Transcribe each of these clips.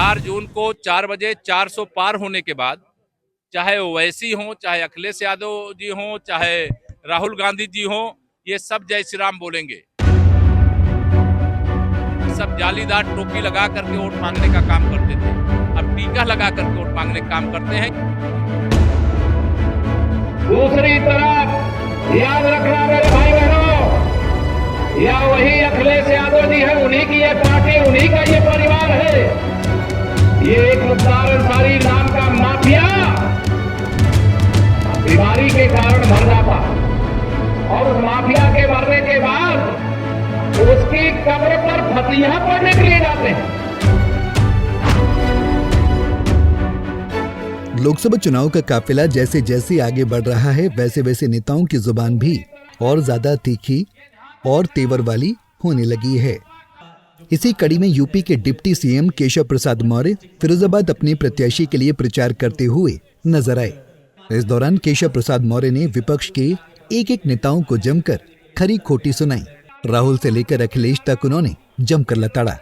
4 जून को 4 बजे 400 पार होने के बाद चाहे ओवैसी हो, चाहे अखिलेश यादव जी हो, चाहे राहुल गांधी जी हो, ये सब जय श्री राम बोलेंगे। सब जालीदार टोपी लगा करके वोट मांगने का काम करते थे, अब टीका लगा करके वोट मांगने का काम करते हैं। दूसरी तरफ याद रखना मेरे भाई बहनों, या वही अखिलेश यादव जी है, उन्हीं की ये पार्टी, उन्हीं का ये परिवार है। ये एक मुख्तार अंसारी नाम का माफिया बीमारी के कारण मर जाता, और उस माफिया के मरने के बाद उसकी कब्र पर फतिहा पढ़ने के लिए जाते हैं। लोकसभा चुनाव का काफिला जैसे जैसे आगे बढ़ रहा है, वैसे वैसे नेताओं की जुबान भी और ज्यादा तीखी और तेवर वाली होने लगी है। इसी कड़ी में यूपी के डिप्टी सीएम केशव प्रसाद मौर्य फिरोजाबाद अपने प्रत्याशी के लिए प्रचार करते हुए नजर आए। इस दौरान केशव प्रसाद मौर्य ने विपक्ष के एक एक नेताओं को जमकर खरी खोटी सुनाई। राहुल से लेकर अखिलेश तक उन्होंने जमकर लताड़ा।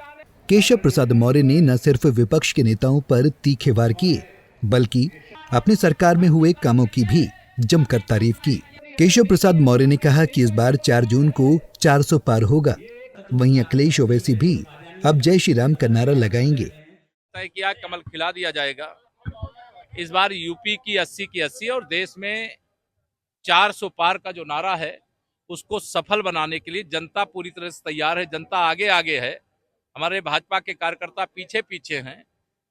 केशव प्रसाद मौर्य ने न सिर्फ विपक्ष के नेताओं पर तीखे वार किए, बल्कि अपनी सरकार में हुए कामों की भी जमकर तारीफ की। केशव प्रसाद मौर्य ने कहा कि इस बार 4 जून को 400 पार होगा। वहीं अखिलेश ओवैसी भी अब जय श्री राम का नारा लगाएंगे। तय किया कमल खिला दिया जाएगा। इस बार यूपी की 80 की 80 और देश में 400 पार का जो नारा है उसको सफल बनाने के लिए जनता पूरी तरह से तैयार है। जनता आगे आगे है, हमारे भाजपा के कार्यकर्ता पीछे पीछे हैं।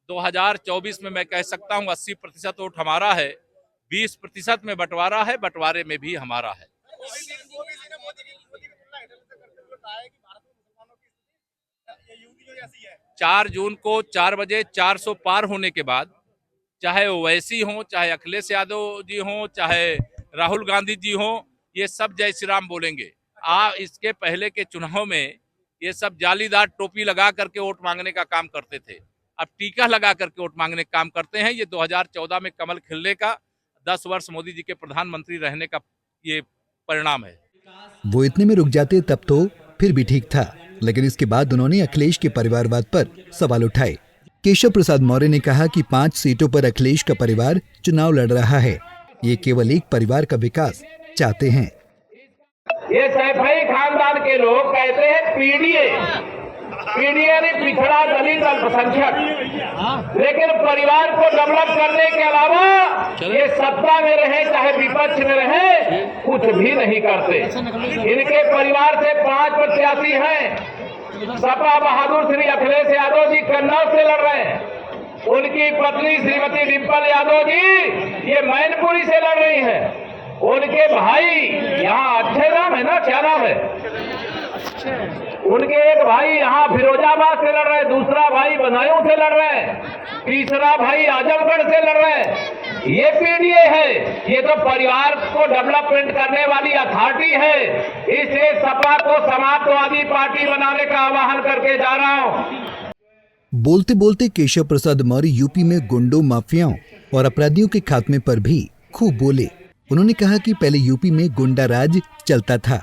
2024 में मैं कह सकता हूं 80% वोट हमारा है, 20% में बंटवारा है, बंटवारे में भी हमारा है। 4 जून को 4 बजे 400 पार होने के बाद चाहे ओवैसी हो, चाहे अखिलेश यादव जी हो, चाहे राहुल गांधी जी हो, ये सब जय श्री राम बोलेंगे। इसके पहले के चुनाव में ये सब जालीदार टोपी लगा करके वोट मांगने का काम करते थे, अब टीका लगा करके वोट मांगने का काम करते हैं। ये 2014 में कमल खिलने का, 10 वर्ष मोदी जी के प्रधानमंत्री रहने का ये परिणाम है। वो इतने में रुक जाते तब तो फिर भी ठीक था, लेकिन इसके बाद उन्होंने अखिलेश के परिवारवाद पर सवाल उठाए। केशव प्रसाद मौर्य ने कहा कि 5 सीटों पर अखिलेश का परिवार चुनाव लड़ रहा है, ये केवल एक परिवार का विकास चाहते हैं। ये सैफई खानदान के लोग कहते हैं पीडीए ने पिछड़ा दलित अल्पसंख्यक, लेकिन परिवार को डेवलप करने के अलावा ये सत्ता में रहे चाहे विपक्ष में रहे कुछ भी नहीं करते। इनके परिवार से 5 प्रत्याशी हैं। सपा बहादुर श्री अखिलेश यादव जी कन्नौज से लड़ रहे हैं, उनकी पत्नी श्रीमती डिम्पल यादव जी ये मैनपुरी से लड़ रही हैं। उनके भाई यहाँ अच्छे नाम है ना, क्या नाम है, उनके एक भाई यहाँ फिरोजाबाद से लड़ रहे हैं, दूसरा भाई बदायूं से लड़ रहे हैं, तीसरा भाई आजमगढ़ से लड़ रहे हैं। ये पीडीए है, ये तो परिवार को डेवलपमेंट करने वाली अथॉरिटी है। इसलिए सपा को समाजवादी पार्टी बनाने का आह्वान करके जा रहा हूँ। बोलते बोलते केशव प्रसाद मौर्य यूपी में गुंडों, माफियाओं और अपराधियों के खात्मे पर भी खूब बोले। उन्होंने कहा कि पहले यूपी में गुंडा राज चलता था,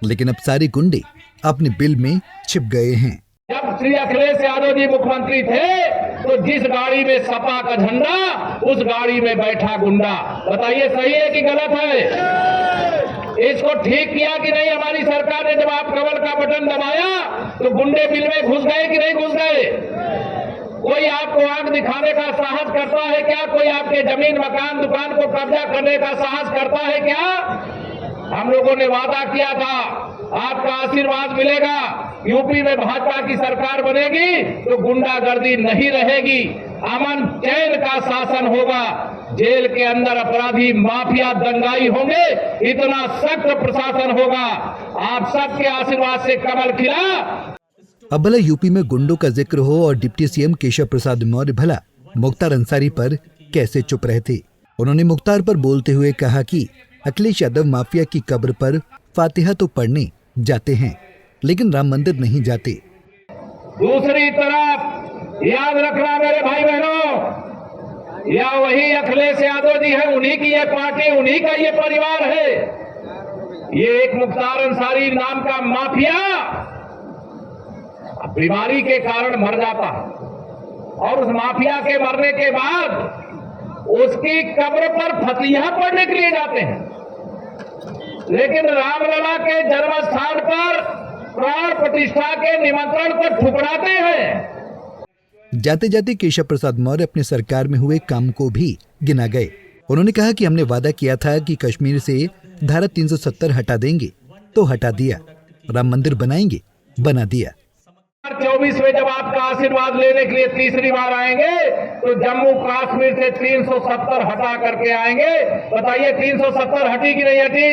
लेकिन अब सारे गुंडे अपने बिल में छिप गए हैं। जब श्री अखिलेश यादव जी मुख्यमंत्री थे तो जिस गाड़ी में सपा का झंडा, उस गाड़ी में बैठा गुंडा। बताइए सही है कि गलत है? इसको ठीक किया कि नहीं हमारी सरकार ने? जब आप कमल का बटन दबाया तो गुंडे बिल में घुस गए कि नहीं घुस गए? कोई आपको आंख दिखाने का साहस करता है क्या? कोई आपके जमीन, मकान, दुकान को कब्जा करने का साहस करता है क्या? हम लोगों ने वादा किया था आपका आशीर्वाद मिलेगा, यूपी में भाजपा की सरकार बनेगी तो गुंडागर्दी नहीं रहेगी, अमन चैन का शासन होगा, जेल के अंदर अपराधी माफिया दंगाई होंगे, इतना सख्त प्रशासन होगा। आप सबके आशीर्वाद से कमल खिला। अब भला यूपी में गुंडों का जिक्र हो और डिप्टी सीएम केशव प्रसाद मौर्य भला मुख्तार अंसारी पर कैसे चुप रहे थे। उन्होंने मुख्तार पर बोलते हुए कहा कि अखिलेश यादव माफिया की कब्र पर फातिहा तो पढ़ने जाते हैं, लेकिन राम मंदिर नहीं जाते। दूसरी तरफ याद रखना मेरे भाई बहनों, या वही अखिलेश यादव जी है, उन्हीं की ये पार्टी, उन्हीं का ये परिवार है। ये एक मुख्तार अंसारी नाम का माफिया बीमारी के कारण मर जाता, और उस माफिया के मरने के बाद उसकी कब्र पर फतिहा पढ़ने के लिए जाते हैं, लेकिन रामलला के जन्म स्थान पर प्राण प्रतिष्ठा के निमंत्रण को ठुकराते हैं। जाते जाते केशव प्रसाद मौर्य अपने सरकार में हुए काम को भी गिना गए। उन्होंने कहा कि हमने वादा किया था कि कश्मीर से धारा 370 हटा देंगे, तो हटा दिया। राम मंदिर बनाएंगे, बना दिया। 2024 में जब आपका आशीर्वाद लेने के लिए तीसरी बार आएंगे तो जम्मू कश्मीर से 370 हटा करके आएंगे। बताइए 370 हटी कि नहीं हटी?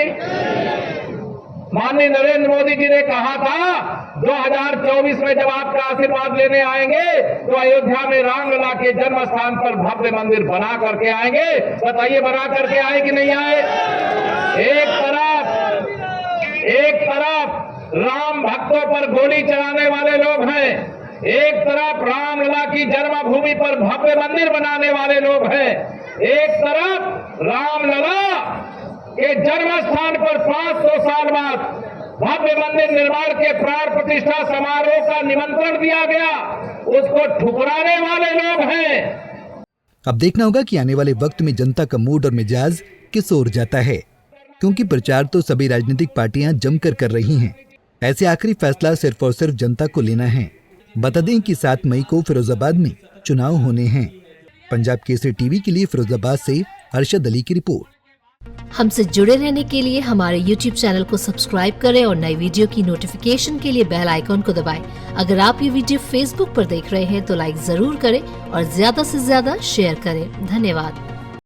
माननीय नरेंद्र मोदी जी ने कहा था 2024 में जब आपका आशीर्वाद लेने आएंगे तो अयोध्या में रामलला के जन्म स्थान पर भव्य मंदिर बना करके आएंगे। बताइए बना करके आए कि नहीं आए? एक तरफ राम भक्तों पर गोली चलाने वाले लोग हैं, एक तरफ रामलला की जन्मभूमि पर भव्य मंदिर बनाने वाले लोग हैं, एक तरफ रामलला के जन्म स्थान पर 500 साल बाद भव्य मंदिर निर्माण के प्राण प्रतिष्ठा समारोह का निमंत्रण दिया गया, उसको ठुकराने वाले लोग हैं। अब देखना होगा कि आने वाले वक्त में जनता का मूड और मिजाज किस ओर जाता है, क्योंकि प्रचार तो सभी राजनीतिक पार्टियां जमकर कर रही हैं। ऐसे आखिरी फैसला सिर्फ और सिर्फ जनता को लेना है। बता दें कि 7 मई को फिरोजाबाद में चुनाव होने हैं। पंजाब केसरी टीवी के लिए फिरोजाबाद से अरशद अली की रिपोर्ट। हमसे जुड़े रहने के लिए हमारे YouTube चैनल को सब्सक्राइब करें और नई वीडियो की नोटिफिकेशन के लिए बेल आइकॉन को दबाएं। अगर आप ये वीडियो Facebook पर देख रहे हैं तो लाइक जरूर करें और ज्यादा से ज्यादा शेयर करें। धन्यवाद।